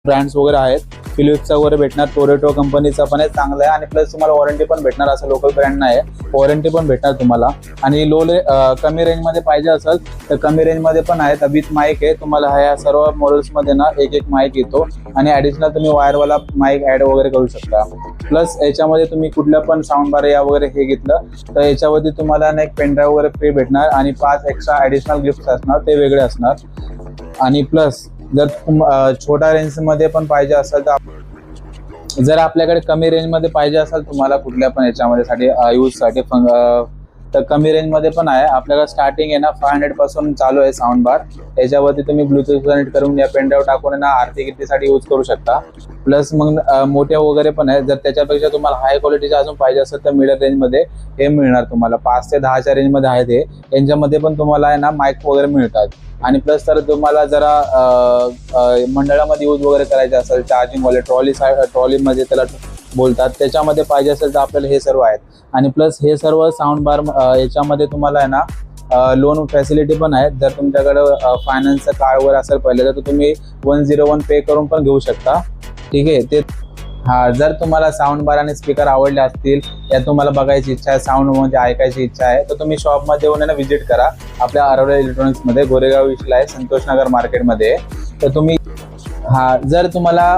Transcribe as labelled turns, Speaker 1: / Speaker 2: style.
Speaker 1: Brands वगैरे आहेत, फिलिप्सचा वगैरे भेटणार, टोरेटो कंपनीचा पण आहे, चांगला आहे. आणि प्लस तुम्हाला वॉरंटी पण भेटणार, असं लोकल ब्रँड नाही आहे, वॉरंटी पण भेटणार तुम्हाला. आणि कमी रेंजमध्ये पाहिजे असेल तर कमी रेंजमध्ये पण आहेत. विथ माईक आहे तुम्हाला. ह्या सर्व मॉडेल्समध्ये ना एक एक माईक येतो आणि ॲडिशनल तुम्ही वायरवाला माईक ॲड वगैरे करू शकता. प्लस याच्यामध्ये तुम्ही कुठलं पण साऊंड बार या वगैरे हे घेतलं तर याच्यावरती तुम्हाला ना एक पेनड्राईव्ह वगैरे फ्री भेटणार आणि 5 एक्स्ट्रा ॲडिशनल गिफ्ट्स असणार, ते वेगळे असणार. आणि प्लस जर छोट्या रेंजमध्ये पण पाहिजे असेल तर जर आपल्याकडे कमी रेंजमध्ये पाहिजे असेल तुम्हाला कुठल्या पण याच्यामध्ये साठी यूजसाठी तर कमी रेंजमध्ये पण आहे. आपल्याकडे स्टार्टिंग आहे ना 500 पासून चालू आहे साऊंड बार. याच्यावरती तुम्ही ब्लूटूथ कनेक्ट करून या पेनड्राईव्ह टाकून ना आरती गिरतीसाठी यूज करू शकता. प्लस मग मोठ्या वगैरे पण आहे. जर त्याच्यापेक्षा तुम्हाला हाय क्वालिटीचे अजून पाहिजे असेल तर मिडल रेंजमध्ये हे मिळणार तुम्हाला. 5 ते 10च्या रेंजमध्ये आहेत हे. यांच्यामध्ये पण तुम्हाला आहे ना माईक वगैरे मिळतात. आणि प्लस तर तुम्हाला जरा मंडळामध्ये यूज वगैरे करायचे असेल, चार्जिंगवाले ट्रॉलीमध्ये त्याला बोलतात, त्याच्यामध्ये पाहिजे असेल तर आपल्याला हे सर्व आहेत. आणि प्लस हे सर्व साऊंड बार याच्यामध्ये तुम्हाला आहे ना लोन फॅसिलिटी पण आहे. जर तुमच्याकडं फायनान्सचं कार्ड वगैरे असेल पहिले तर तुम्ही 101 पे करून पण घेऊ शकता. ठीक आहे. ते जर तुम्हाला साऊंड बार आणि स्पीकर आवडले असतील या तुम्हाला बघायची इच्छा आहे, साऊंड म्हणजे ऐकायची इच्छा आहे, तर तुम्ही शॉपमध्ये येऊन व्हिजिट करा. आपल्या अरोरा इलेक्ट्रॉनिक्समध्ये गोरेगाव इशला आहे, संतोषनगर मार्केटमध्ये. तर तुम्ही जर तुम्हाला